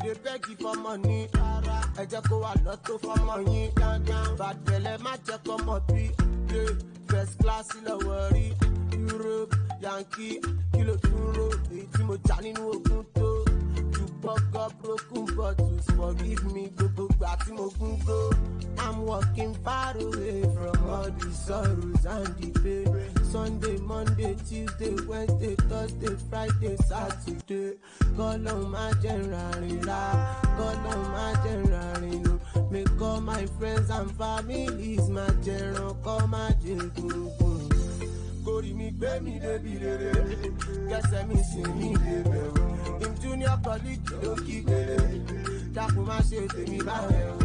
they beg you for money. I just go a lot for money. Bad belly, my check come up. First class in the worry. Europe, Yankee, Kilo Turo, Timo Jani no Kunto. You buck up broken bottles, forgive me, go back to Mokungo. I'm walking far away from all the sorrows and the pain. Sunday, Monday, Tuesday, Wednesday, Thursday, Friday, Saturday. Call on my general, call on my general. Make all my friends and families my general, call my general. Kori mi gbe mi debi rere, kẹsẹ̀ mi sì mi débẹ̀ o. Im junior colleague ló kígbe, dákun má ṣe tèmi báyẹn o.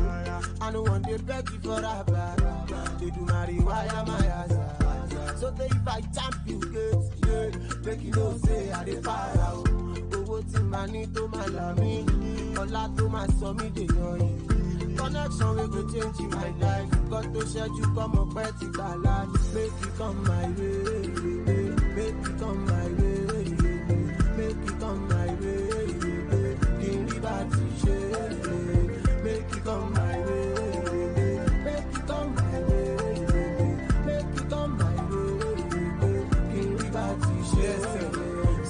I no wan dey beg you for raba, dey do marijuana my ass. So tey if I champ you gate, yeah, make you know say I dey para o. Owó tí màá ní tó máa là mí, ọlá tó máa sọ mí dèèyàn yìí. Connection we go change my life. Got to schedule come up where to life. Make it come my way. Make it come my way. Make it come my way. Give me back to share. Make it come my way. Make it come my way. Make it come my way. Give me back to share.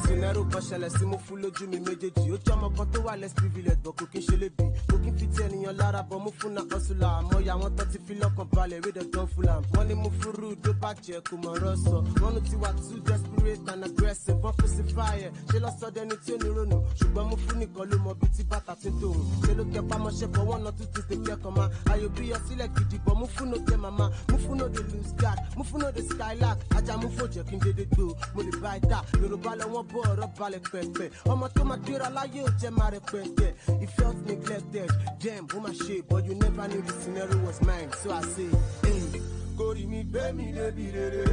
Sinero kọ́ṣẹ́lẹ̀ sí mo fún lójú mi méjèèjì. Ó jẹ́ ọmọ kan tó wà less privilege bọ̀ kò kí n ṣe lébi. Kò kí n fi ti ènìyàn lára bọ̀ mú fún náà ọ̀ṣùlà. Àmọ́ ìyá wọn tó ti fi lọ́kàn balẹ̀ rí dandan fúlà. Wọ́n ní mo fúru tó bàjẹ́ kò mọ̀ ọ̀rọ̀ sọ. Wọ́n ní tiwa too desperate and aggressive. Wọ́n crucify ẹ̀ ṣé lọ́sọ̀dọ̀ ẹni tí ó ní ronú. Ṣùgbọ́n mo fún nìkan ló mọ bí tí bàtà ti tòun. Ṣé ló kẹ́ pamọ́ṣẹ́ bọ̀ wọ́n náà tún ti ṣe kẹ́kọ̀ọ́ ma. Ayò bí yọ sílẹ̀ gidi bọ̀ mú fún òkè màmá. Mú fún òde lose guard. Mú fún òde skylark. Ajá mú fòjẹ́ kí n dédé gbó. Mo lè bá ẹ̀dá. Yorùbá lọ wọ́n bọ̀ ọ̀rọ̀ balẹ̀ pẹ̀pẹ̀. Ọmọ tó máa dira láyé ò jẹ́ máa rẹpẹtẹ. He felt neglected. Damn, oh my shit, but you never knew the scenario was mine. So I say, hey, Kori mi gbé mi débi rere.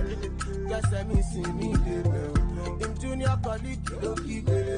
Kẹsẹ̀ mi sì mi débẹ̀ o. Im junior colleague ló kígbe.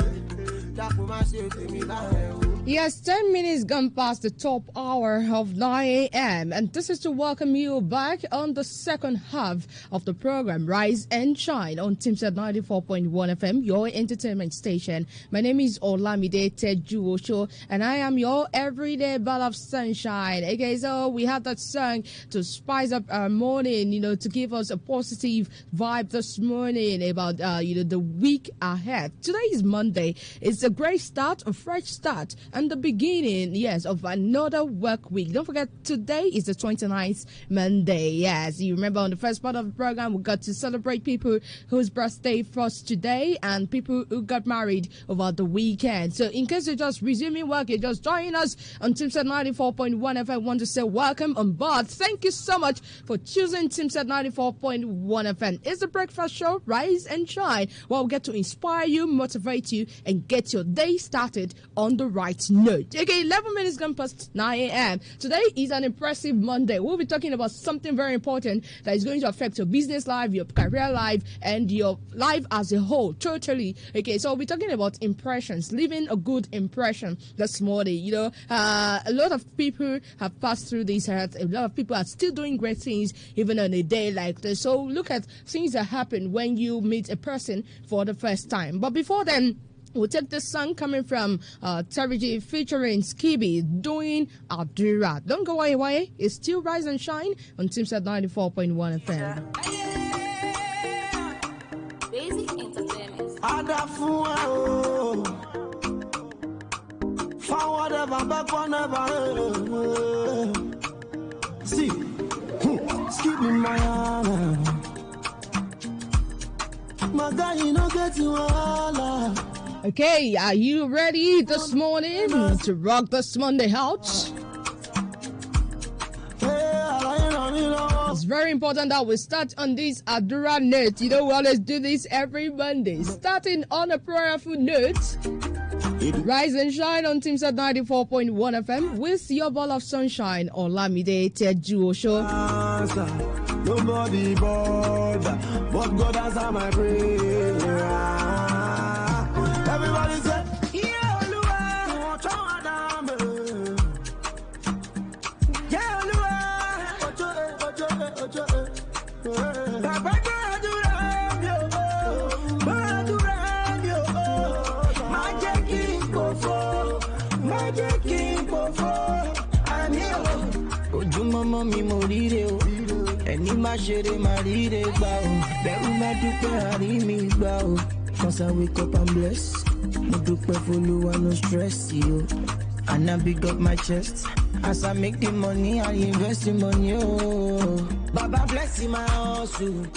Dákun má ṣe tèmi báyẹn o. Yes, 10 minutes gone past the top hour of 9 a.m. And this is to welcome you back on the second half of the program, Rise and Shine, on Teamset 94.1 FM, your entertainment station. My name is Olamide Tejuoso, and I am your everyday ball of sunshine. Okay, so we have that song to spice up our morning, to give us a positive vibe this morning about, the week ahead. Today is Monday. It's a great start, a fresh start, and the beginning, yes, of another work week. Don't forget, today is the 29th Monday. Yes, you remember on the first part of the program, we got to celebrate people whose birthday was today and people who got married over the weekend. So in case you're just resuming work, you're just joining us on Teamset 94.1 FM, I want to say welcome on board. Thank you so much for choosing Teamset 94.1 FM. It's the breakfast show, Rise and Shine, where we get to inspire you, motivate you, and get your day started on the right note. Okay, 11 minutes gone past 9 a.m. Today is an impressive Monday. We'll be talking about something very important that is going to affect your business life, your career life, and your life as a whole, totally. Okay, so we'll be talking about impressions, leaving a good impression this morning. A lot of people have passed through this earth. A lot of people are still doing great things even on a day like this. So look at things that happen when you meet a person for the first time. But before then, we'll take this song coming from Terry featuring Skibby, doing Adura. Don't go away. It's still Rise and Shine on Teamset 94.1 FM. Basic entertainment. See, Skibby my my guy, you know get you all. Okay, are you ready this morning to rock this Monday out? It's very important that we start on this Adura note. We always do this every Monday. Starting on a prayerful note. Rise and Shine on Teamset 94.1 FM with your ball of sunshine, Olamide Tejuoso. Nobody bother, but God answer my prayer. Everybody say, yeah, Olúwa, yeah, Olúwa, my I'm here. Ojú mọ́mọ́ mi mo ríre o, ẹni má ṣeré má ríre gbà o, bẹ̀rù má dúpẹ́ àrí mi gbà o. Once I wake up I'm blessed, mo dúpẹ́ f'Olúwa no stress yo. And I big up my chest, as I make the money I invest the money oh. Baba bless my hustle.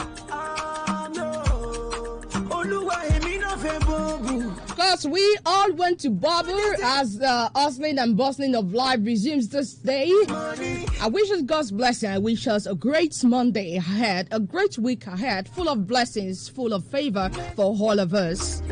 Because we all went to bubble as the hustling and bustling of life resumes this day. I wish us God's blessing. I wish us a great Monday ahead, a great week ahead, full of blessings, full of favor for all of us.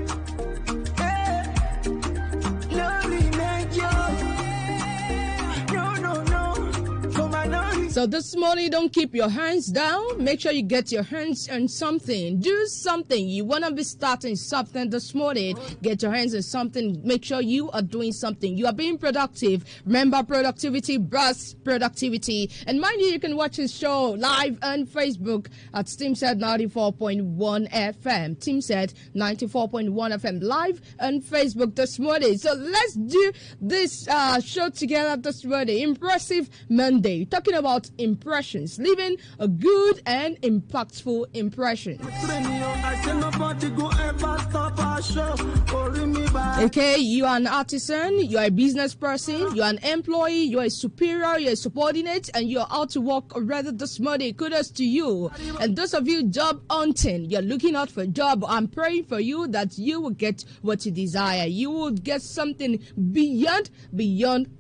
So this morning, don't keep your hands down. Make sure you get your hands on something. Do something. You want to be starting something this morning. Get your hands on something. Make sure you are doing something. You are being productive. Remember, productivity breeds productivity. And mind you, you can watch this show live on Facebook at Teamset 94.1 FM. Teamset 94.1 FM live on Facebook this morning. So let's do this show together this morning. Impressive Monday. Talking about impressions, leaving a good and impactful impression. Okay, you are an artisan, you are a business person, you are an employee, you are a superior, you are a subordinate, and you are out to work already this morning. Kudos to you. And those of you job hunting, you're looking out for a job. I'm praying for you that you will get what you desire. You will get something beyond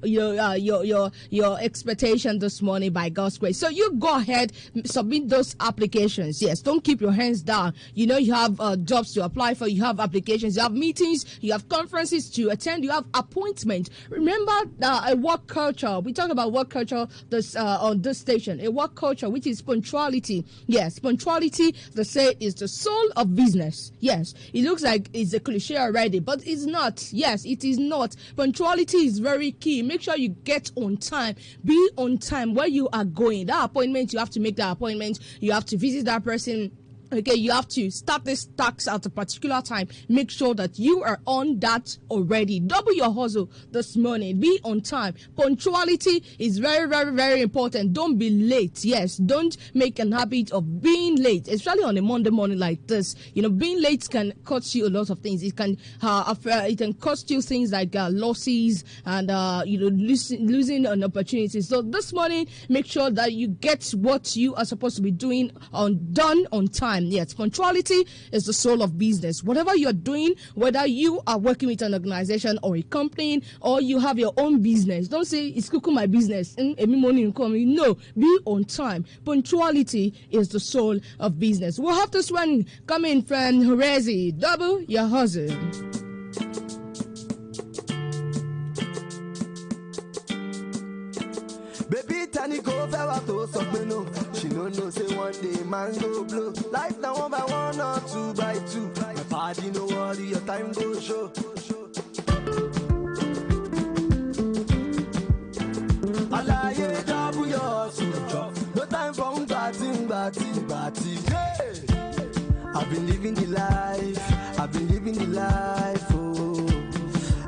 your expectation this morning by God's grace. So you go ahead, submit those applications. Yes, don't keep your hands down. You know you have jobs to apply for, you have applications, you have meetings, you have conferences to attend, you have appointments. Remember a work culture. We talk about work culture this on this station. A work culture which is punctuality. Yes, punctuality, they say, is the soul of business. Yes, it looks like it's a cliche already, but it's not. Yes, it is not. Punctuality is very key. Make sure you get on time. Be on time where you are going. That appointment, you have to make that appointment. You have to visit that person. Okay, you have to start this task at a particular time. Make sure that you are on that already. Double your hustle this morning. Be on time. Punctuality is very, very, very important. Don't be late. Yes, don't make an habit of being late, especially on a Monday morning like this. You know, being late can cost you a lot of things. It can cost you things like losses and losing an opportunity. So this morning, make sure that you get what you are supposed to be doing done on time. Yes, punctuality is the soul of business. Whatever you're doing, whether you are working with an organization or a company or you have your own business, don't say it's cooking my business. Every morning coming. No, be on time. Punctuality is the soul of business. We'll have this one coming from Rezi. Double your hustle. Baby, Tani go fella to no. She no say one day man go blow. Life now 1 by 1 or 2 by 2. My party no worry, your time go show. Alaye double your hustle. No time for batty. Hey! I've been living the life. Oh,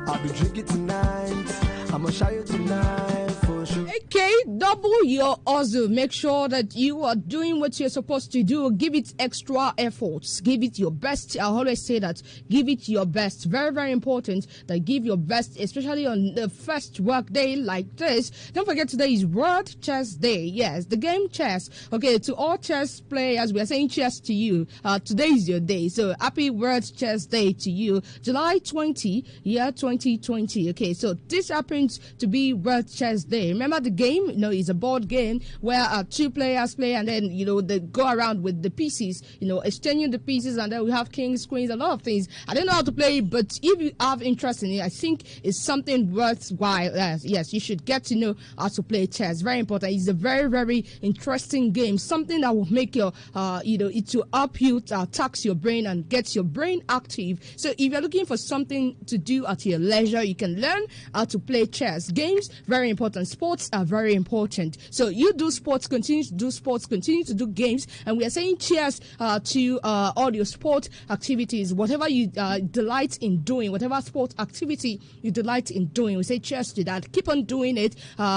I've been drinking tonight. I'ma show you tonight for sure. Okay, double your hustle. Make sure that you are doing what you're supposed to do. Give it extra efforts. Give it your best. I always say that. Give it your best. Very, very important that give your best, especially on the first work day like this. Don't forget today is World Chess Day. Yes, the game chess. Okay, to all chess players, we are saying chess to you. Today is your day. So happy World Chess Day to you. July 20, year 2020. Okay, so this happens to be World Chess Day. Remember the game? It's a board game where 2 players play and then, they go around with the pieces, exchanging the pieces, and then we have kings, queens, a lot of things. I don't know how to play it, but if you have interest in it, I think it's something worthwhile. Yes, you should get to know how to play chess. Very important. It's a very, very interesting game. Something that will make your, it will help you tax your brain and get your brain active. So if you're looking for something to do at your leisure, you can learn how to play chess. Games, very important. Sports are very important. So you do sports, continue to do sports, continue to do games, and we are saying cheers to all your sport activities, whatever you delight in doing, whatever sport activity you delight in doing. We say cheers to that. Keep on doing it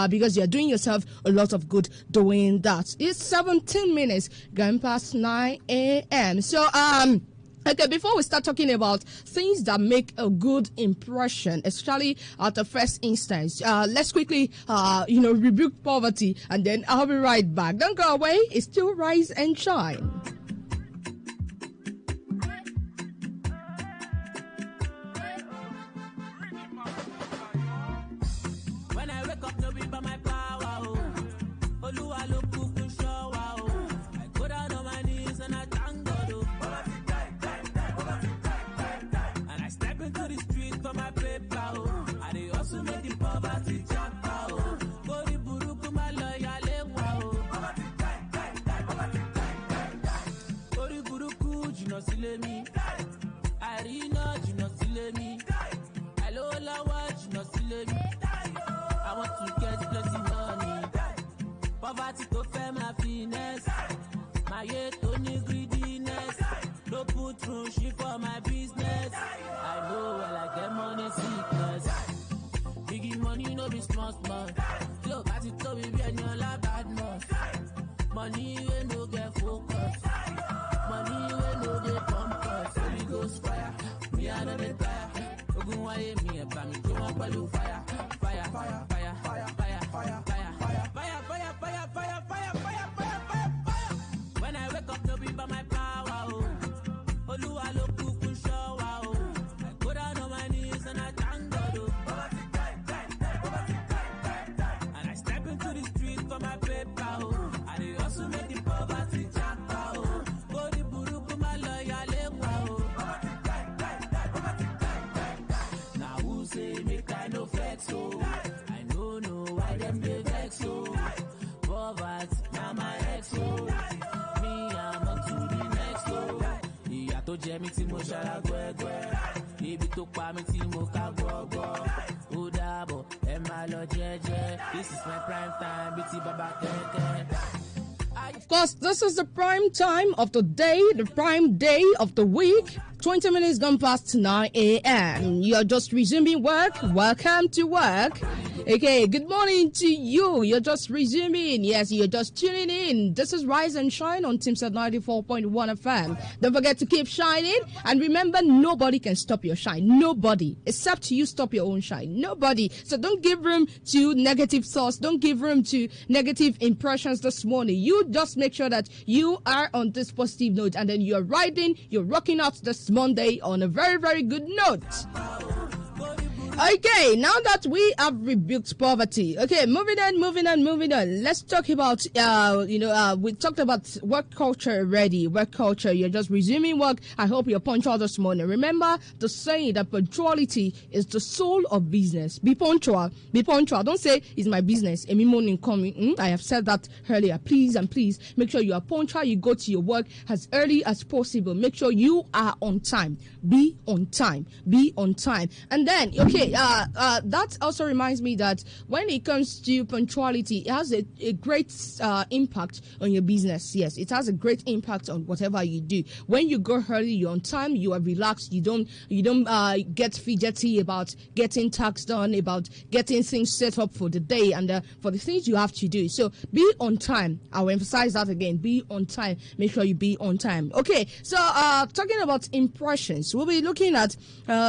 because you're doing yourself a lot of good doing that. It's 17 minutes going past 9 a.m. So okay, before we start talking about things that make a good impression, especially at the first instance, let's quickly, rebuke poverty, and then I'll be right back. Don't go away. It's still Rise and Shine. When I wake up, no be by my power, Oluwa lo kuku show, I go down on my knees and I thank God, and I step into the street for my paper, and they also make the poverty jump, Gori buruku my lawyer lewa, Gori buruku jino sile mi, Arina jino sile mi, Hello lawa jino sile mi. I want to get plenty money. Poverty to fair my finesse. My yet only greediness. No put through shit for my business. I know well I get money sickness. Biggie money no be small. Look at it to be bien you la bad month. Money we no get focus. Money we no get pump us. Holy Ghost fire. Me I know the fire. Ogun waye me and me go on balloon fire. Fire. When I wake up, no be by my power, Oluwa lo kuku show, I go down on my knees and I thank God, and I step into the street for my paper, and they also make the poverty jump, go the buruku my lawyer lewa, now who say make I no flex, I don't know why them they vex, poverty, now my ex, me I'm up to the next, ìyà tó jẹ mí tí mo ṣara gbẹ́gbẹ́, ibi tó pa mí tí mo ká gbọ́gbọ́, ó dàbọ̀ ẹ máa lọ jẹ́jẹ́, this is my prime time bí ti bàbá kẹ́kẹ́. Of course, this is the prime time of the day, the prime day of the week. 20 minutes gone past 9 a.m. You're just resuming work. Welcome to work. Okay, good morning to you. You're just resuming. Yes, you're just tuning in. This is Rise and Shine on Teamset 94.1 FM. Don't forget to keep shining. And remember, nobody can stop your shine. Nobody. Except you stop your own shine. Nobody. So don't give room to negative thoughts. Don't give room to negative impressions this morning. You just make sure that you are on this positive note. And then you're rocking out this Monday on a very, very good note. Okay, now that we have rebuked poverty, okay, moving on. Let's talk about, we talked about work culture already. Work culture, you're just resuming work. I hope you're punctual this morning. Remember the saying that punctuality is the soul of business. Be punctual. Don't say it's my business. Any morning coming. I have said that earlier. Please make sure you are punctual. You go to your work as early as possible. Make sure you are on time. Be on time. And then, okay, that also reminds me that when it comes to punctuality, it has a great impact on your business. Yes, it has a great impact on whatever you do. When you go early, you're on time, you are relaxed, you don't get fidgety about getting tasks done, about getting things set up for the day and for the things you have to do. So be on time. I'll emphasize that again. Be on time. Make sure you be on time. Okay, so talking about impressions, we'll be looking at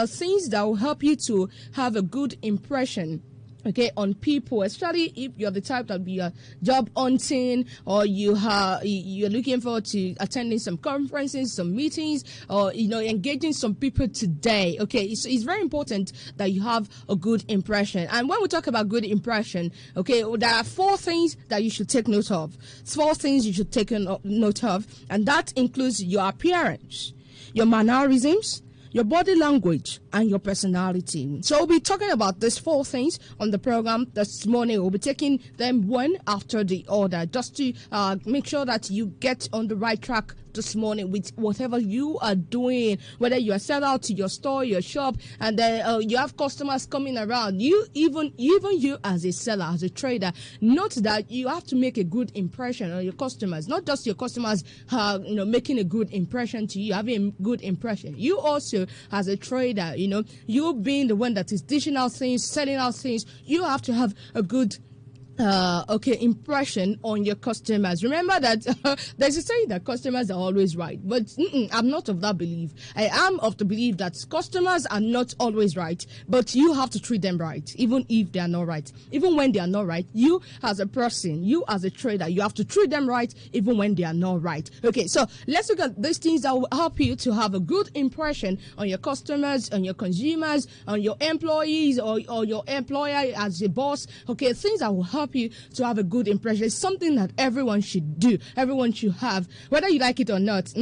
things that will help you to have a good impression, okay, on people, especially if you're the type that be job hunting, or you're looking forward to attending some conferences, some meetings, or engaging some people today. Okay, it's very important that you have a good impression. And when we talk about good impression, okay, there are 4 things that you should take note of. 4 things you should take note of, and that includes your appearance, your mannerisms, your body language, and your personality. So we'll be talking about these 4 things on the program this morning. We'll be taking them one after the other, just to make sure that you get on the right track this morning with whatever you are doing, whether you are sell out to your store, your shop, and then you have customers coming around. You even you as a seller, as a trader, note that you have to make a good impression on your customers. Not just your customers, making a good impression to you, having a good impression. You also, as a trader, you being the one that is dishing out things, selling out things, you have to have a good impression on your customers. Remember that there's a saying that customers are always right, but I'm not of that belief. I am of the belief that customers are not always right, but you have to treat them right, even if they are not right. Even when they are not right, you as a person, you as a trader, you have to treat them right, even when they are not right. Okay, so let's look at these things that will help you to have a good impression on your customers, on your consumers, on your employees, or your employer as a boss. Okay, things that will help you to have a good impression. It's something that everyone should do, everyone should have, whether you like it or not.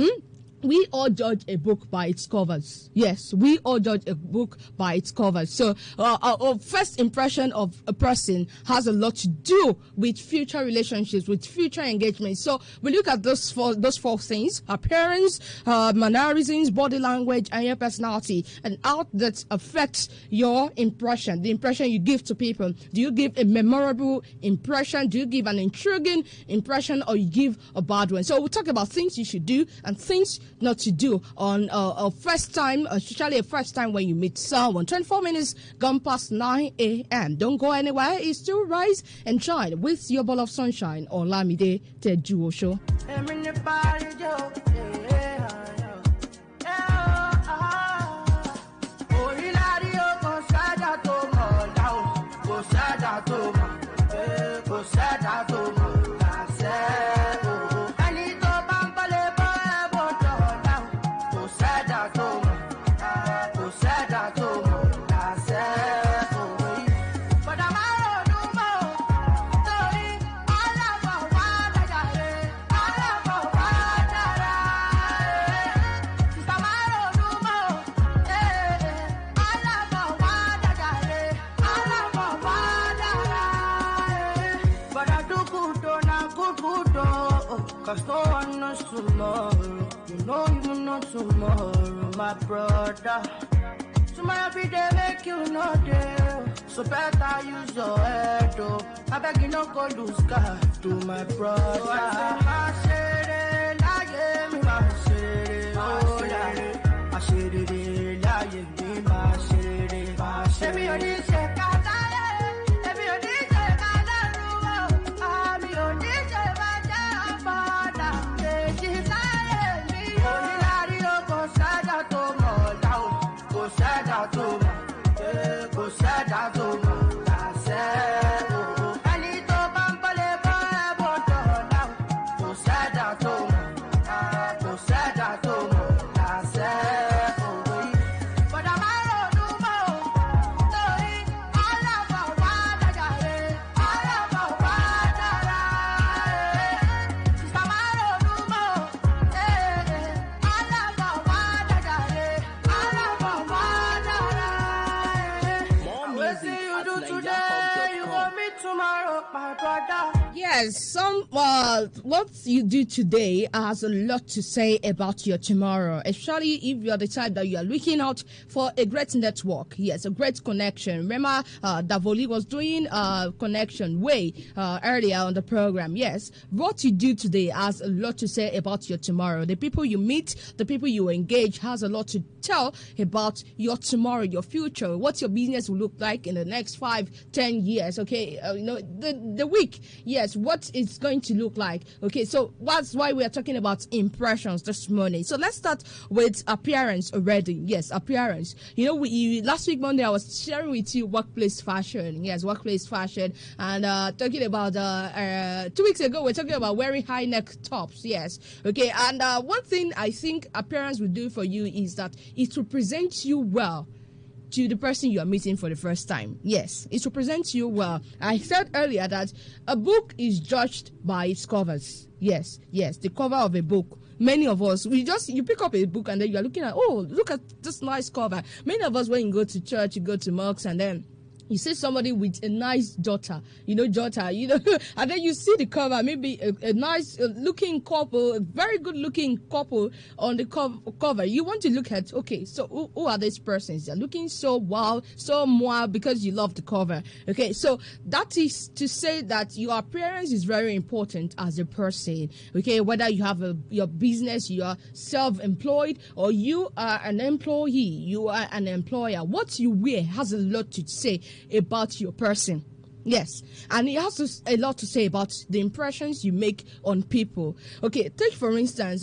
We all judge a book by its covers. Yes, we all judge a book by its covers. So our first impression of a person has a lot to do with future relationships, with future engagements. So we look at those four things: appearance, mannerisms, body language, and your personality, and how that affects your impression, the impression you give to people. Do you give a memorable impression? Do you give an intriguing impression, or you give a bad one? So we'll talk about things you should do and things not to do on a first time, especially a first time when you meet someone. 24 minutes gone past 9 a.m. Don't go anywhere. It's still Rise and Shine with your ball of sunshine on Olamide Tejuoso. Cause no one knows tomorrow. You know you know tomorrow, my brother. Tomorrow every day make you know day. So better use your head, oh. I beg you no go lose God to my brother. So I say, Yes, what you do today has a lot to say about your tomorrow, especially if you're the type that you are looking out for a great network. Yes, a great connection. Remember, Davoli was doing connection way earlier on the program. Yes, what you do today has a lot to say about your tomorrow. The people you meet, the people you engage has a lot to tell about your tomorrow, your future, what your business will look like in the next 5-10 years. Okay, the week. Yes, what it's going to look like. Okay, so that's why we are talking about impressions this morning. So let's start with appearance already. Yes, appearance. Last week Monday I was sharing with you workplace fashion. Yes, workplace fashion, and talking about 2 weeks ago we're talking about wearing high neck tops. Yes, okay, and one thing I think appearance will do for you is that it will present you well to the person you are meeting for the first time. Yes, it represents you well. I said earlier that a book is judged by its covers. Yes, the cover of a book. Many of us, you pick up a book and then you are looking at, oh, look at this nice cover. Many of us, when you go to church, you go to mosques, and then You see somebody with a nice daughter, and then you see the cover, maybe a nice looking couple, a very good looking couple on the cover. You want to look at, okay, so who are these persons? They're looking so wow, so moi, because you love the cover. Okay, so that is to say that your appearance is very important as a person. Okay, whether you have your business, you are self-employed, or you are an employee, you are an employer. What you wear has a lot to say about your person. Yes, and it has a lot to say about the impressions you make on people. Okay, take for instance,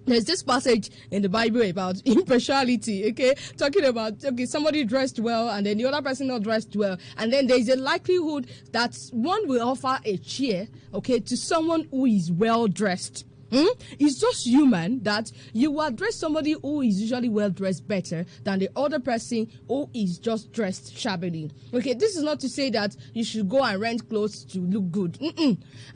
there's this passage in the Bible about impartiality, okay, talking about, okay, somebody dressed well and then the other person not dressed well, and then there's a likelihood that one will offer a chair, okay, to someone who is well dressed. It's just human that you will address somebody who is usually well dressed better than the other person who is just dressed shabbily. Okay, this is not to say that you should go and rent clothes to look good.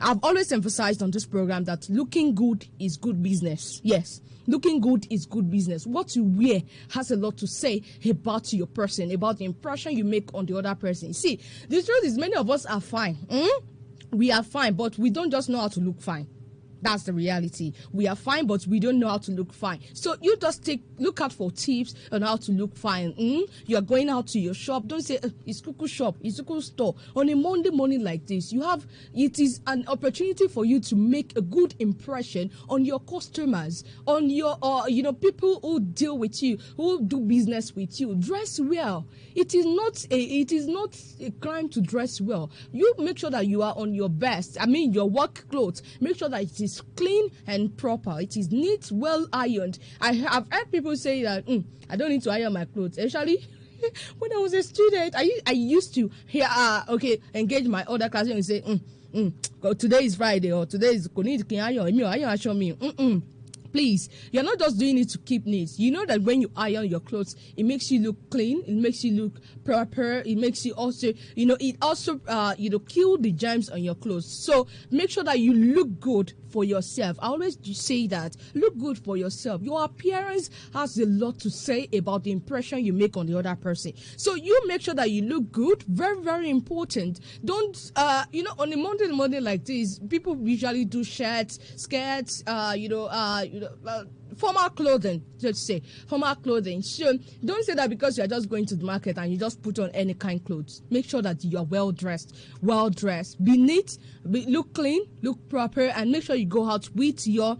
I've always emphasized on this program that looking good is good business. Yes, looking good is good business. What you wear has a lot to say about your person, about the impression you make on the other person. See, the truth is many of us are fine. We are fine, but we don't just know how to look fine. That's the reality. We are fine, but we don't know how to look fine. So you just look out for tips on how to look fine. You are going out to your shop. Don't say it's Kuku shop, it's Kuku store. On a Monday morning like this, it is an opportunity for you to make a good impression on your customers, on your people who deal with you, who do business with you. Dress well. It is not a crime to dress well. You make sure that you are on your best. I mean, your work clothes. Make sure that it is clean and proper. It is neat, well ironed. I have heard people say that I don't need to iron my clothes. Actually, when I was a student, I used to engage my other classmates and say, today is Friday, or today is iron show me. Please, you're not just doing it to keep neat. You know that when you iron your clothes, it makes you look clean, it makes you look proper, it makes you also, it also, kill the germs on your clothes. So make sure that you look good for yourself. I always say that. Look good for yourself. Your appearance has a lot to say about the impression you make on the other person. So you make sure that you look good. Very, very important. Don't, on a Monday like this, people usually do shirts, skirts, formal clothing, let's say, formal clothing. So don't say that because you're just going to the market and you just put on any kind of clothes. Make sure that you're well dressed. Be neat, look clean, look proper, and make sure you go out with your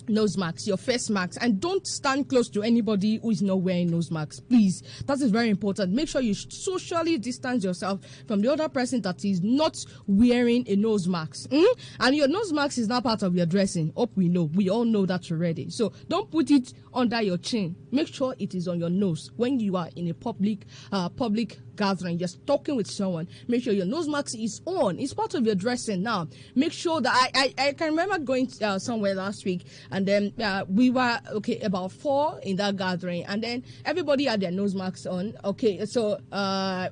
nose marks, your face marks, and don't stand close to anybody who is not wearing nose marks. Please, that is very important. Make sure you socially distance yourself from the other person that is not wearing a nose mask. And your nose mask is not part of your dressing. Hope we know. We all know that already. So don't put it under your chin. Make sure it is on your nose when you are in a public gathering, just talking with someone. Make sure your nose mask is on. It's part of your dressing now. Make sure that I can remember going somewhere last week, and then we were about 4 in that gathering, and then everybody had their nose masks on. Okay, so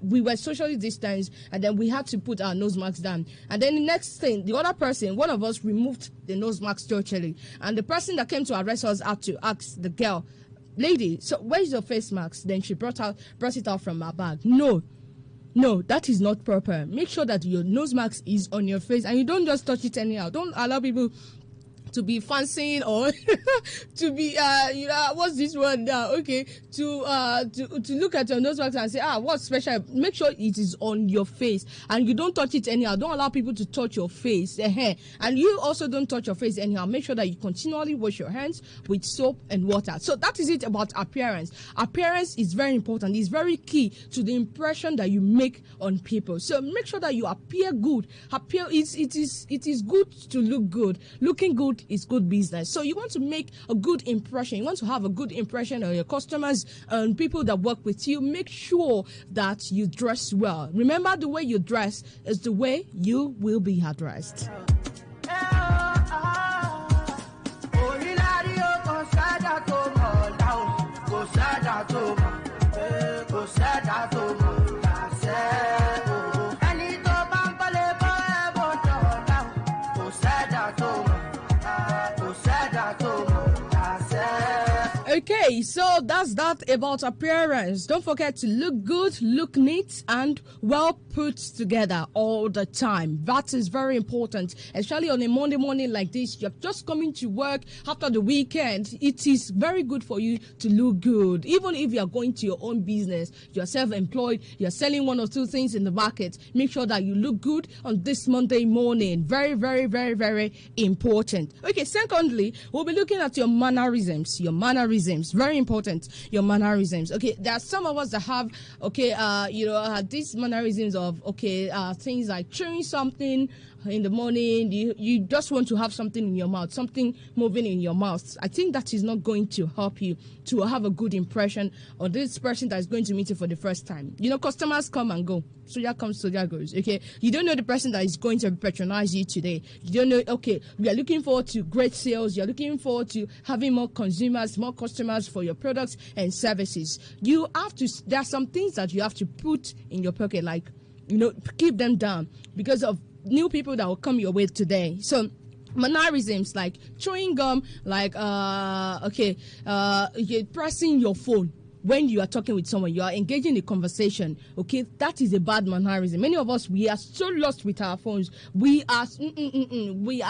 we were socially distanced, and then we had to put our nose masks down. And then the next thing, the other person, one of us removed the nose mask totally, and the person that came to arrest us had to ask the girl, "Lady, so where's your face mask?" Then she brought it out from her bag. No, that is not proper. Make sure that your nose mask is on your face, and you don't just touch it anyhow. Don't allow people to be fancying or to be what's this one now? Okay, to look at your nose mask and say, what's special? Make sure it is on your face, and you don't touch it anyhow. Don't allow people to touch your face, and you also don't touch your face anyhow. Make sure that you continually wash your hands with soap and water. So that is it about appearance. Appearance is very important. It's very key to the impression that you make on people. So make sure that you appear good. It is good to look good. Looking good is good business. So you want to make a good impression. You want to have a good impression on your customers and people that work with you. Make sure that you dress well. Remember, the way you dress is the way you will be addressed. Okay, so that's that about appearance. Don't forget to look good, look neat, and well put together all the time. That is very important, especially on a Monday morning like this. You're just coming to work after the weekend. It is very good for you to look good. Even if you're going to your own business, you're self-employed, you're selling one or two things in the market, make sure that you look good on this Monday morning. Very, very, very, very important. Okay, secondly, we'll be looking at your mannerisms. Your mannerisms, very important. Your mannerisms. Okay, there are some of us that have these mannerisms of things like chewing something in the morning. You just want to have something in your mouth, something moving in your mouth. I think that is not going to help you to have a good impression on this person that is going to meet you for the first time. Customers come and go. Soja comes, soja goes. Okay, you don't know the person that is going to patronize you today. You don't know. Okay, we are looking forward to great sales. You're looking forward to having more consumers, more customers for your products and services. You have to. There are some things that you have to put in your pocket, like keep them down because of new people that will come your way today. So mannerisms like chewing gum, like pressing your phone when you are talking with someone, you are engaging in a conversation. Okay, that is a bad mannerism. Many of us, we are so lost with our phones. We are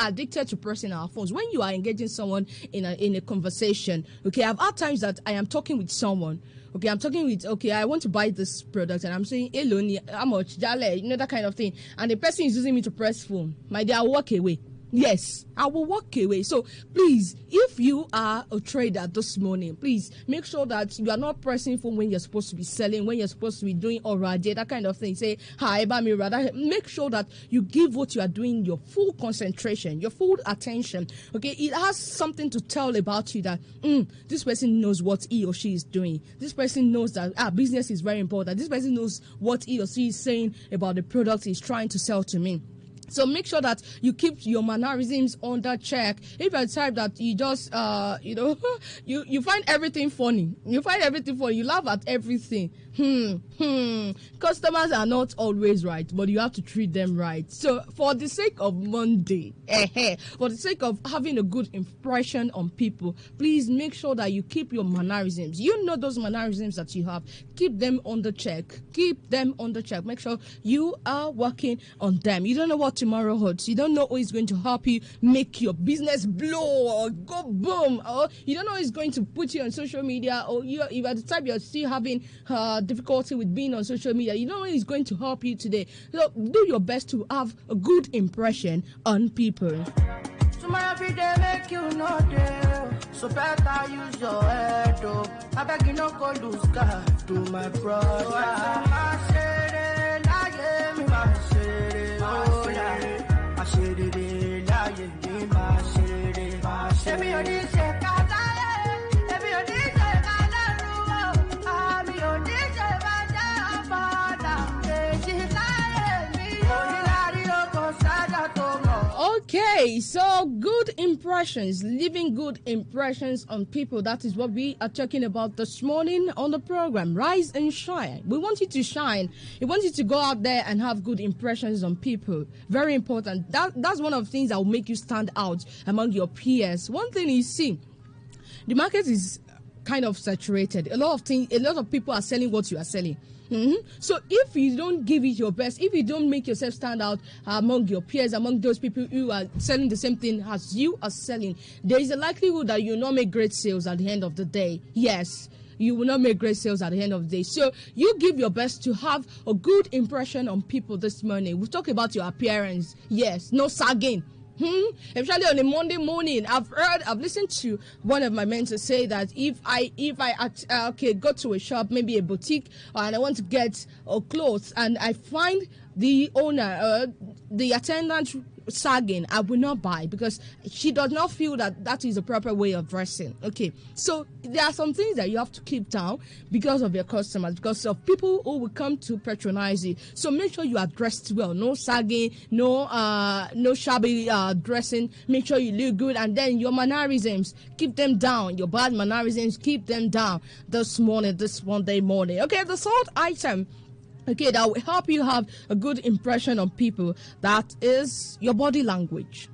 addicted to pressing our phones. When you are engaging someone in a conversation, okay, I've had times that I am talking with someone. Okay, I want to buy this product and I'm saying, hello, how much, jale, that kind of thing. And the person is using me to press phone. My dear, I'll walk away. Yes, I will walk away. So please, if you are a trader this morning, please make sure that you are not pressing phone when you're supposed to be selling, when you're supposed to be doing already, that kind of thing. Say, hi, me rather. Make sure that you give what you are doing your full concentration, your full attention. Okay, it has something to tell about you that this person knows what he or she is doing. This person knows that business is very important. This person knows what he or she is saying about the product he's trying to sell to me. So make sure that you keep your mannerisms under check. If you're the type that you just, you find everything funny. You laugh at everything. Customers are not always right, but you have to treat them right. So for the sake of Monday, for the sake of having a good impression on people, please make sure that you keep your mannerisms. You know those mannerisms that you have. Keep them under check. Make sure you are working on them. You don't know what tomorrow holds. You don't know who is going to help you make your business blow or go boom. Or you don't know who is going to put you on social media. Or if at the time you're still having difficulty with being on social media, you don't know who is going to help you today. So do your best to have a good impression on people. Tomorrow every day make you know there. So better use your head, oh. I beg you no go lose God to my brother. Okay, so good impressions, leaving good impressions on people. That is what we are talking about this morning on the program, Rise and Shine. We want you to shine. We want you to go out there and have good impressions on people. Very important. That's one of the things that will make you stand out among your peers. One thing you see, the market is kind of saturated. A lot of people are selling what you are selling. So if you don't give it your best, if you don't make yourself stand out among your peers, among those people who are selling the same thing as you are selling, there is a likelihood that you will not make great sales at the end of the day. Yes, you will not make great sales at the end of the day. So you give your best to have a good impression on people this morning. We'll talk about your appearance. Yes, no sagging. Especially on a Monday morning, I've listened to one of my mentors say that if I go to a shop, maybe a boutique, and I want to get clothes, and I find the owner, the attendant sagging, I will not buy because she does not feel that is a proper way of dressing. Okay, so there are some things that you have to keep down because of your customers, because of people who will come to patronize you. So make sure you are dressed well, no sagging, no shabby dressing. Make sure you look good, and then your mannerisms, keep them down. Your bad mannerisms, keep them down this Monday morning. Okay, the third item, okay, that will help you have a good impression on people. That is your body language.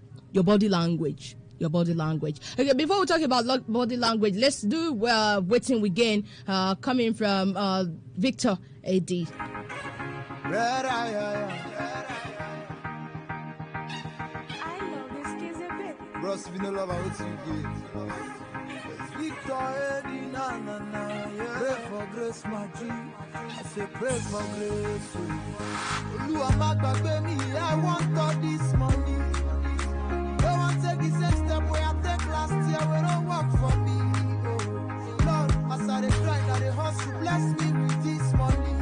your body language. Okay, before we talk about body language, let's do Waiting We Gain, coming from Victor A.D. I know this kid's a bit. Bros, we no love how it's you get. Victor Eddie, na na na, yeah. Pray for grace, my G. I say pray for grace. Oluwa má gbàgbé mi, I want all this money. Don't want to take the same step where I take last year, we don't work for me. Oh, Lord, as I dey grind, I dey hustle, bless me with this money.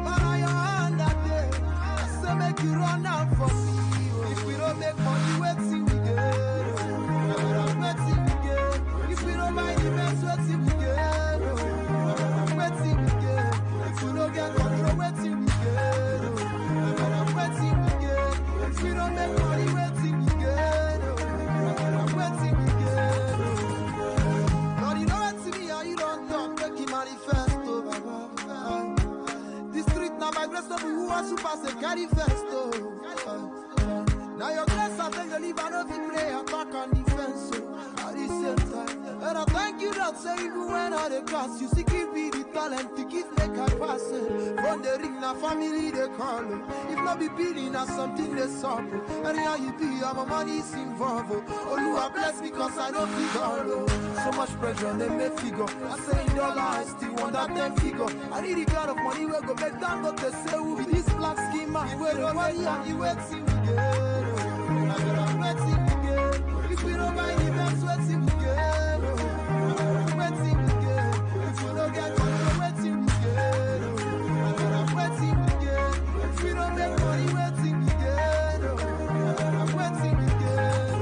But on your hand that day, I say make you run out for me. Oh, if we don't make money, wait till we get. Wait till we get. If we don't buy the best, wait till we get. Wait till we get. If we don't get control, wait till we get. Wait till we get. If we don't make money, wait till we get. Wait till we get. Lord, you know what to me, how you don't talk, make it manifesto, Baba. This street now my grace, no be who are super say carry first, oh. Now your grace, I tell you, leave, I know if you play attack and defense, so at the same time. And I thank you that say even when I dey pass, you see give me the talent to give make I pass it. From the ring, na family they call it. If not be billing, na something they suffer. Anyhow you be, my money is involved. Oh, Lord bless me cause I don't figure. So much pressure, they make figure. I say in dollar, I still want that 10 figure. I need the kind of money where go back down, but they say who be this black skin man. Where the money and you wait till we get. Wait till we get. If we don't buy the best, wait till we get. Wait till we get. If we don't get control, wait till we get. Wait till we get. If we don't make money, wait till we get. Wait till we get.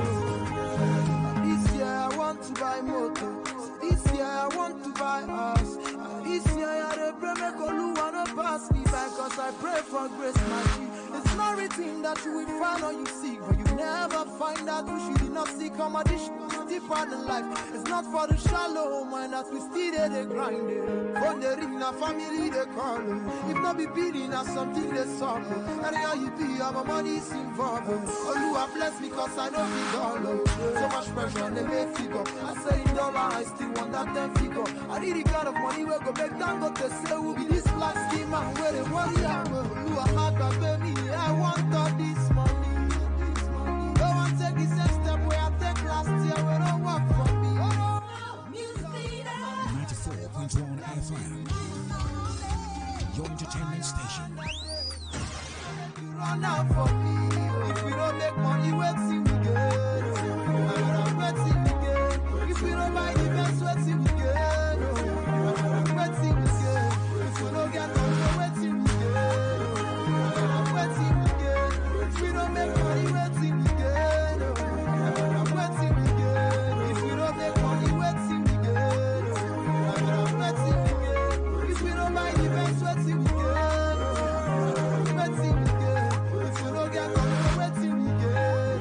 This year I want to buy motor. This year I want to buy house. This year I pray make Oluwa no pass me by, cause I pray for grace, my G. It's not written that you will find or you seek, but you never find out who she did not seek. Come on, this is deeper than life. It's not for the shallow mind that we still there, they grind it. From the ring, na family they call it. If not be beating, na something they suffer. Anyhow you be, my money is involved. Oluwa bless me cause I know we dollar. So much pressure on the make figure. I say in dollar, I still want that 10 figure. I need the kind of money where go back down, but they say who be this black skin man where they worry out. Oluwa má gbàgbé mi, I want all this money. Don't want to take the same step where I take last year, we don't work for me. 94.1 FM, your entertainment station. You run out for me. If we don't make money, wait till we get. Wait till we get. If we don't buy the best, wait till we get. Wait till we get. If we don't get control, wait till we get. Wait till we get. If we don't make money, wait till we get. Wait till we get. If we don't make money, wait till we get. Wait till we get. If we don't buy the best, wait till we get. Wait till we get. If we don't get control, wait till we get.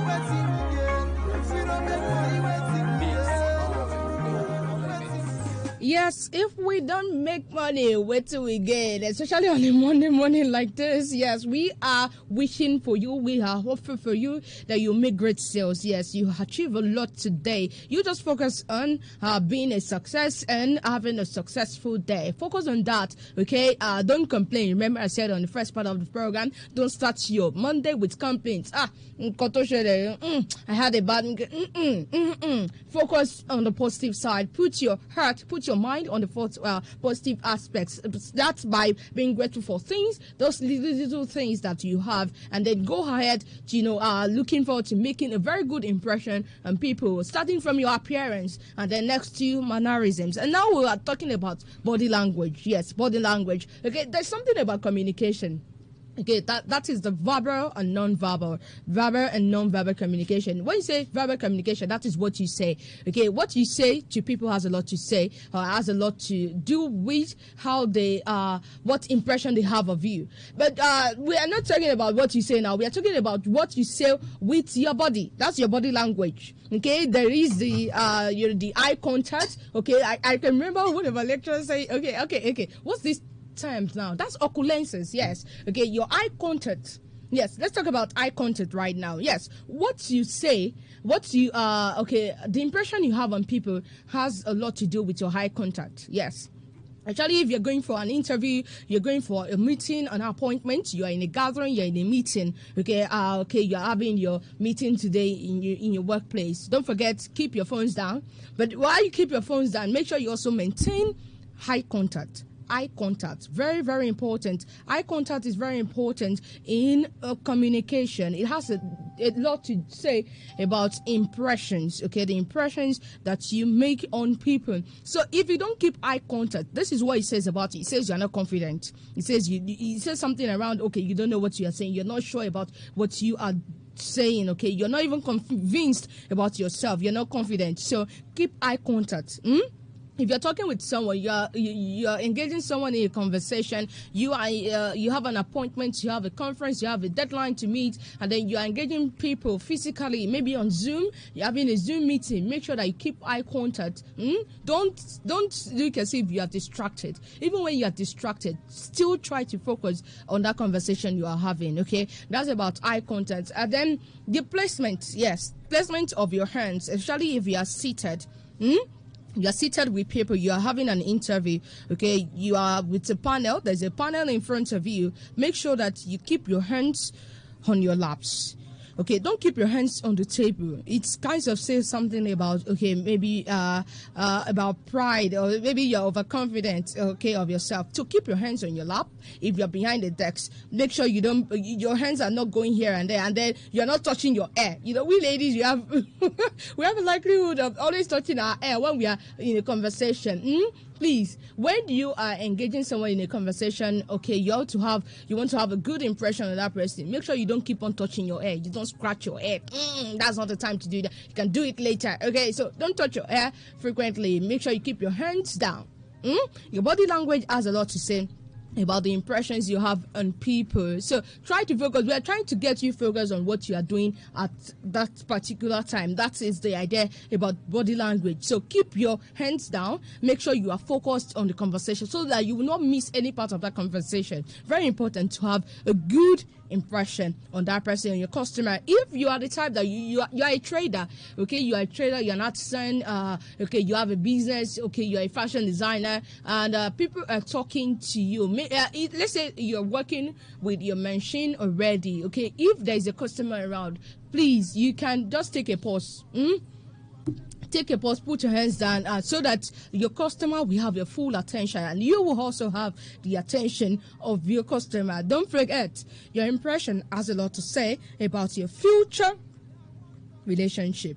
Wait till we get. If we don't make money, wait till we get. Yes, if we don't make money, wait till we get, especially on a Monday morning like this. Yes, we are wishing for you. We are hopeful for you that you make great sales. Yes, you achieve a lot today. You just focus on being a success and having a successful day. Focus on that, okay? Don't complain. Remember I said on the first part of the program, don't start your Monday with complaints. I had a bad... Focus on the positive side. Put your heart, put your mind on the positive aspects. That's by being grateful for things, those little things that you have, and then go ahead to, looking forward to making a very good impression on people, starting from your appearance and then next to mannerisms. And now we are talking about body language. Yes, body language. Okay, there's something about communication. Okay, that is the verbal and non-verbal communication. When you say verbal communication, that is what you say. Okay, what you say to people has a lot to say, has a lot to do with how they what impression they have of you. But we are not talking about what you say now. We are talking about what you say with your body. That's your body language. Okay, there is the the eye contact. Okay, I can remember one of our lecturers say, okay, what's this terms now? That's occurrences. Yes. Okay, your eye contact. Yes, let's talk about eye contact right now. Yes, what you say, the impression you have on people has a lot to do with your eye contact. Yes. Actually, if you're going for an interview, you're going for a meeting, an appointment, you are in a gathering, you're in a meeting, you're having your meeting today in your workplace. Don't forget, keep your phones down. But while you keep your phones down, make sure you also maintain eye contact. Eye contact, very, very important. Eye contact is very important in communication. It has a lot to say about impressions, okay, the impressions that you make on people. So if you don't keep eye contact, this is what it says about it. It says you're not confident. It says something around, okay, you don't know what you are saying. You're not sure about what you are saying, okay, you're not even convinced about yourself. You're not confident. So keep eye contact. If you're talking with someone, you're engaging someone in a conversation, you have an appointment, you have a conference, you have a deadline to meet, and then you're engaging people physically, maybe on Zoom, you're having a Zoom meeting. Make sure that you keep eye contact. Don't look as if you are distracted. Even when you are distracted, still try to focus on that conversation you are having, okay? That's about eye contact. And then the placement, yes, placement of your hands, especially if you are seated. You are seated with people, you are having an interview, okay, you are with a panel, there's a panel in front of you. Make sure that you keep your hands on your laps. Okay, don't keep your hands on the table. It kind of says something about, okay, maybe about pride, or maybe you're overconfident, okay, of yourself. So keep your hands on your lap. If you're behind the desk, make sure your hands are not going here and there, and then you're not touching your hair. You know, we ladies, we have a likelihood of always touching our hair when we are in a conversation. Please, when you are engaging someone in a conversation, okay, you want to have a good impression of that person. Make sure you don't keep on touching your hair. You don't scratch your hair. That's not the time to do that. You can do it later. Okay, so don't touch your hair frequently. Make sure you keep your hands down. Your body language has a lot to say about the impressions you have on people. So try to focus. We are trying to get you focused on what you are doing at that particular time. That is the idea about body language. So keep your hands down. Make sure you are focused on the conversation so that you will not miss any part of that conversation. Very important to have a good impression on that person, on your customer. If you are the type that you are a trader, okay, you are a trader, you're an artisan, okay, you have a business, okay, you're a fashion designer, and people are talking to you. Let's say you're working with your machine already, okay, if there's a customer around, please, you can just take a pause. Take a pause, put your hands down, so that your customer will have your full attention, and you will also have the attention of your customer. Don't forget, your impression has a lot to say about your future relationship.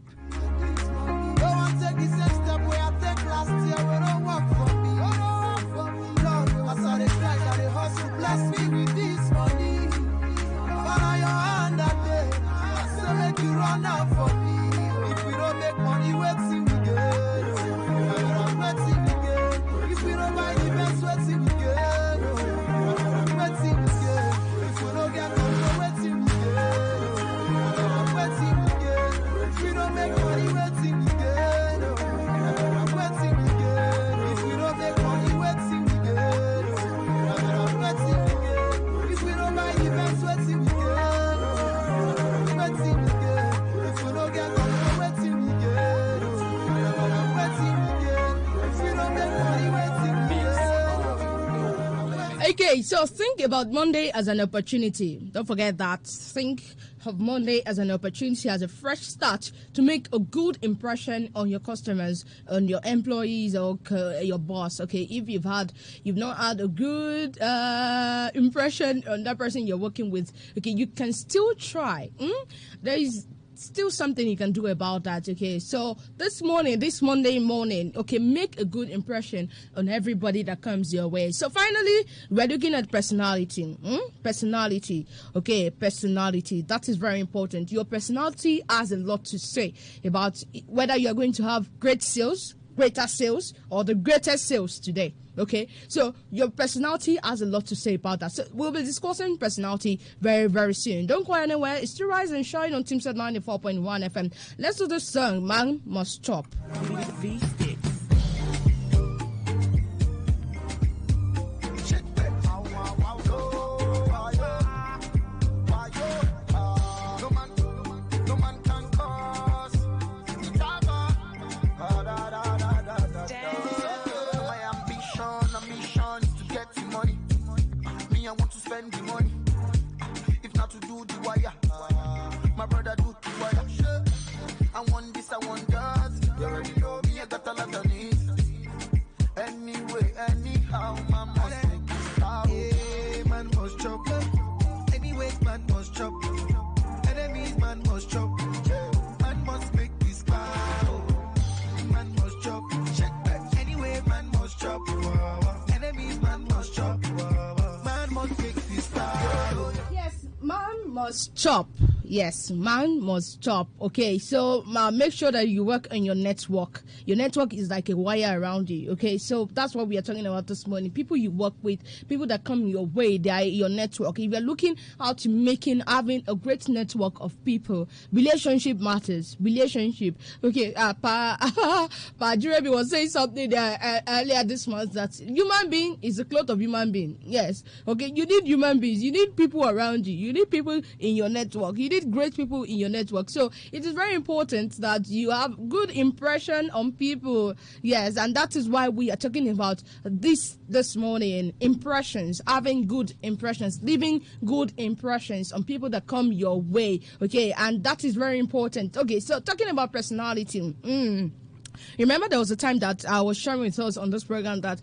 Okay, so think about Monday as an opportunity. Don't forget that. Think of Monday as an opportunity, as a fresh start to make a good impression on your customers, on your employees, or your boss. Okay, if you've not had a good impression on that person you're working with, okay, you can still try. There is still something you can do about that. Okay, so this Monday morning, okay, make a good impression on everybody that comes your way. So finally, we're looking at personality. Personality, that is very important. Your personality has a lot to say about whether you're going to have greater sales, or the greatest sales today. Okay, so your personality has a lot to say about that. So we'll be discussing personality very, very soon. Don't go anywhere. It's still Rise and Shine on Teamset 94.1 FM. Let's do the song, Man Must Stop. must chop. Yes, man must chop. Okay, so make sure that you work on your network. Your network is like a wire around you. Okay, so that's what we are talking about this morning. People you work with, people that come your way, they are your network. If you're looking out to having a great network of people, relationship matters. Relationship. Okay, Pa Jurebi was saying something there earlier this month that human being is a cloth of human being. Yes. Okay, you need human beings. You need people around you. You need people in your network. You need great people in your network. So it is very important that you have good impression on people. Yes, and that is why we are talking about this morning. Impressions, having good impressions, leaving good impressions on people that come your way. Okay, and that is very important. Okay, so talking about personality. Remember, there was a time that I was sharing with us on this program that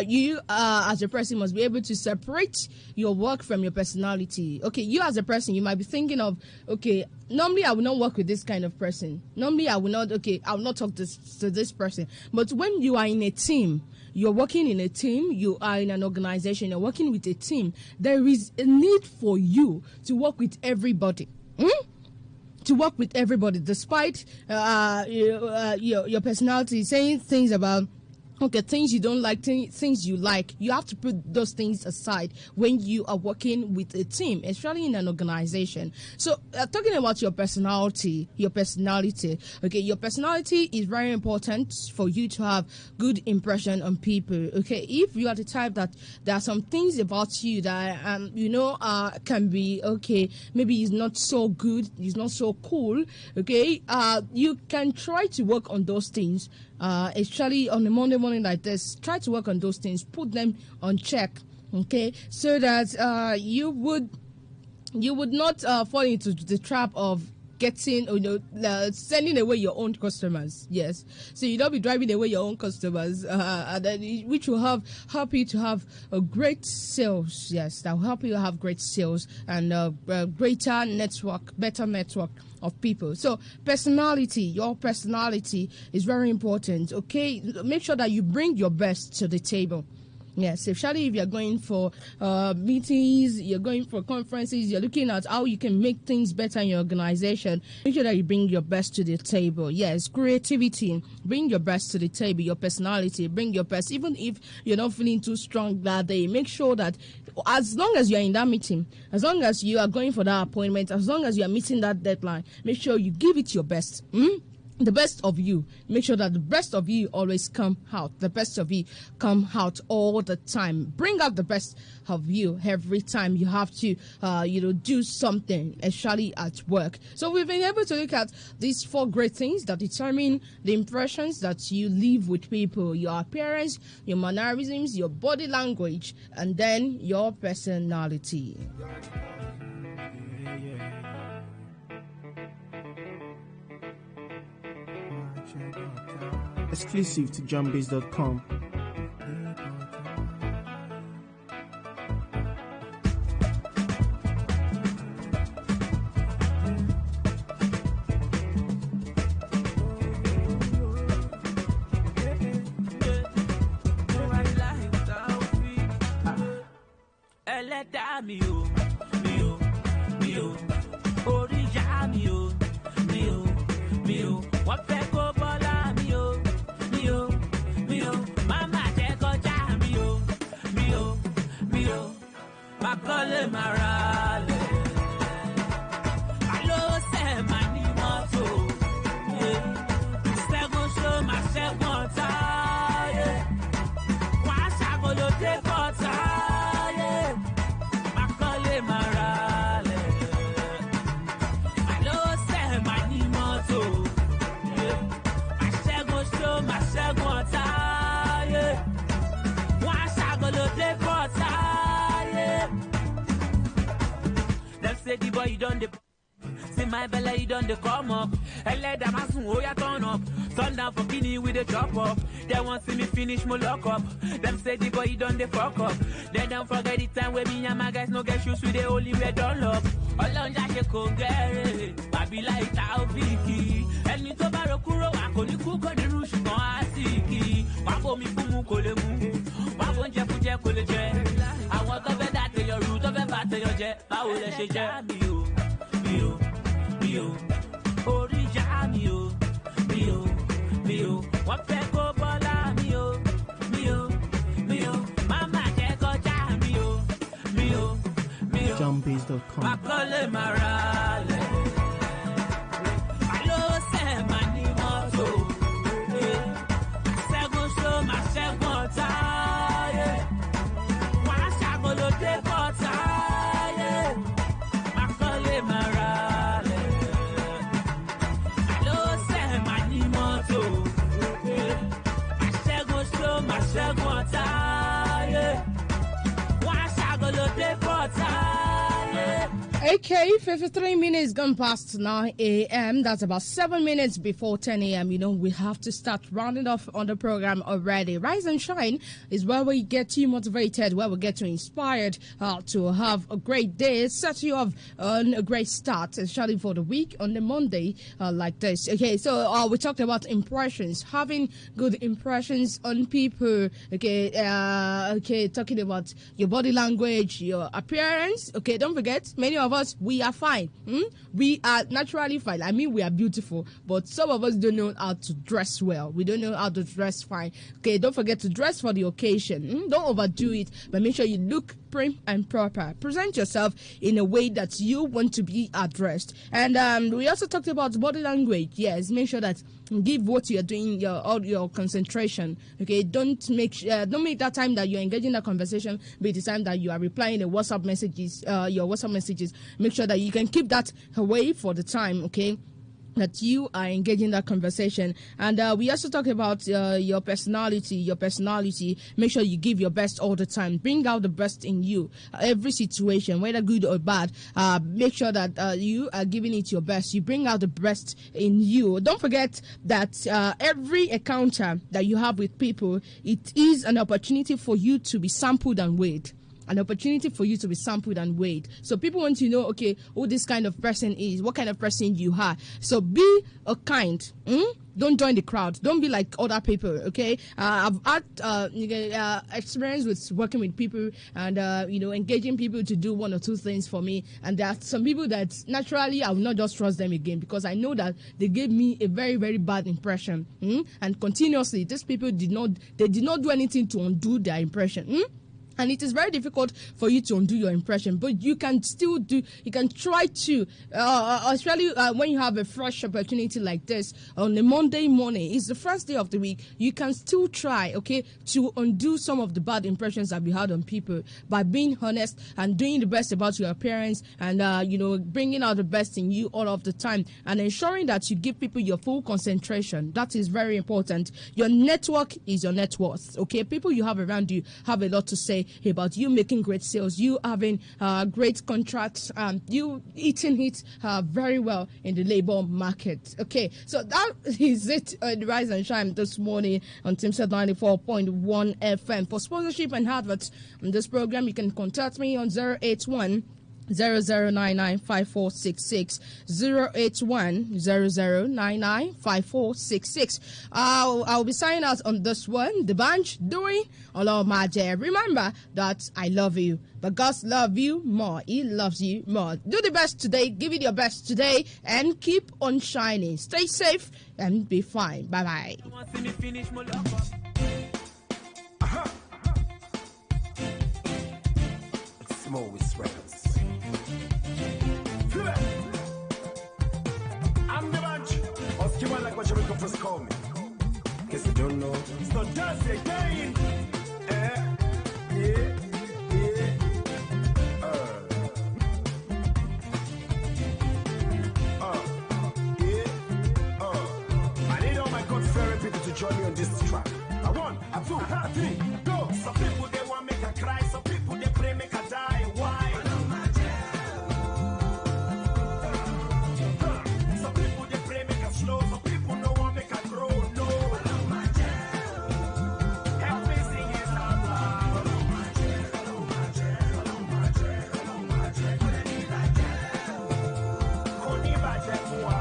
you, as a person, must be able to separate your work from your personality. Okay, you as a person, you might be thinking of, okay, normally I will not work with this kind of person. Normally I will not talk to this person. But when you are in a team, you're working in a team, you are in an organization, you're working with a team, there is a need for you to work with everybody. To work with everybody, despite your personality, saying things about things you don't like, things you like. You have to put those things aside when you are working with a team, especially in an organization. So, talking about your personality. Okay, your personality is very important for you to have good impression on people. Okay, if you are the type that there are some things about you that can be maybe it's not so good, it's not so cool. Okay, you can try to work on those things. Especially on a Monday morning like this, try to work on those things, put them on check, okay, so that you would not fall into the trap of getting sending away your own customers. Yes, so you don't be driving away your own customers, and then which will help you to have a great sales. Yes, that will help you have great sales and greater network, better network of people. So your personality is very important. Okay, make sure that you bring your best to the table. Yes, especially if you're going for meetings, you're going for conferences, you're looking at how you can make things better in your organization. Make sure that you bring your best to the table. Yes, creativity, bring your best to the table. Your personality, bring your best. Even if you're not feeling too strong that day, make sure that as long as you're in that meeting, as long as you are going for that appointment, as long as you are meeting that deadline, make sure you give it your best. The best of you. Make sure that the best of you always come out. The best of you come out all the time. Bring out the best of you every time you have to, do something, especially at work. So we've been able to look at these 4 great things that determine the impressions that you leave with people: your appearance, your mannerisms, your body language, and then your personality. Exclusive to jumbase.com. My belly done the come up. And let them ask who ya turn up. Turn down for Guinea with a drop up. They want see me finish my lock up. Them say the boy done the fuck up. They don't forget the time where me and my guys no get shoes with the only way done up. All on that shit go get it. Baby like Taufiki. And you to borrow kuro wako ni kuko ni rush no asiki. Wako mi fumu kole mu. Wako nje fuje kole je. I want to be that to your root of a bat to your jet. I will let you jam you. mi o, orí ìyá mi o, mi o, mi o, wọ́n fẹ́ kó bọ́lá mi o, mi o, mi o, mama jẹ́ kọjá mi o, mi o, mi o, Jumbies.com. Makole Marale, alo se mani moto, segun show ma segun taye, wa shagolo de potaye, Makole Marale, alo se mani moto, segun show ma segun taye, wa shagolo de potaye. Okay, 53 minutes gone past 9 a.m. That's about 7 minutes before 10 a.m. You know, we have to start rounding off on the program already. Rise and Shine is where we get you motivated, where we get you inspired to have a great day, set you off on a great start, especially for the week on the Monday like this. Okay, so we talked about impressions, having good impressions on people. Okay, talking about your body language, your appearance. Okay, don't forget, many of us, we are fine. We are naturally fine. I mean, we are beautiful, but some of us don't know how to dress well. We don't know how to dress fine. Okay, don't forget to dress for the occasion. Don't overdo it, but make sure you look prim and proper. Present yourself in a way that you want to be addressed. And we also talked about body language. Yes, make sure that give what you're doing all your concentration. Okay, don't make that time that you're engaging in a conversation be the time that you are replying your WhatsApp messages. Make sure that you can keep that away for the time. Okay, that you are engaging in that conversation. And we also talk about your personality. Make sure you give your best all the time. Bring out the best in you. Every situation, whether good or bad, make sure that you are giving it your best. You bring out the best in you. Don't forget that every encounter that you have with people, it is an opportunity for you to be sampled and weighed. An opportunity for you to be sampled and weighed. So people want to know, okay, who this kind of person is, what kind of person you are. So be a kind. Don't join the crowd. Don't be like other people, okay? I've had experience with working with people and, engaging people to do one or two things for me. And there are some people that naturally I will not just trust them again because I know that they gave me a very, very bad impression. And continuously, these people did not do anything to undo their impression. And it is very difficult for you to undo your impression, but you can still try to, especially when you have a fresh opportunity like this on a Monday morning. It's the first day of the week. You can still try, okay, to undo some of the bad impressions that we had on people by being honest and doing the best about your appearance and, bringing out the best in you all of the time and ensuring that you give people your full concentration. That is very important. Your network is your net worth, okay? People you have around you have a lot to say about you making great sales, you having great contracts, you eating it very well in the labor market. Okay, so that is it on Rise and Shine this morning on Teamset 94.1 FM. For sponsorship and adverts on this program, you can contact me on 081 00995466 08100995466. I'll be signing out on this one. The bunch doing Olamide. Remember that I love you, but God loves you more. He loves you more. Do the best today. Give it your best today, and keep on shining. Stay safe and be fine. Bye bye. Small with records. I'm the bunch. Ask you like what you wake up first call me. Guess you don't know. It's not just again. I need all my God fearing people to join me on this track. A 1, a 2, a 3, go. Some people they want make a cry. Some people they pray make a die. Why? Some people they pray make a slow. Some people no want make a grow. No. Everything is alright. Koni baje kwa.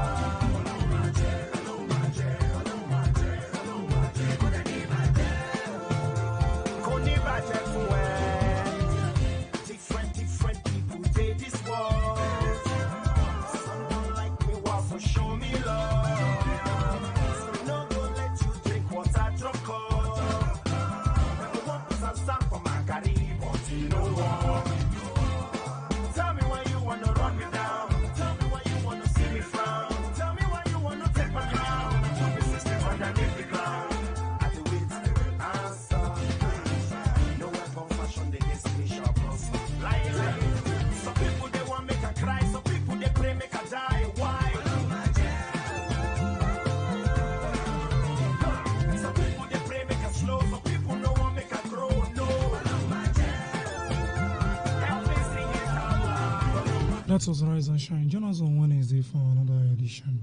That was Rise and Shine. Join us on Wednesday for another edition.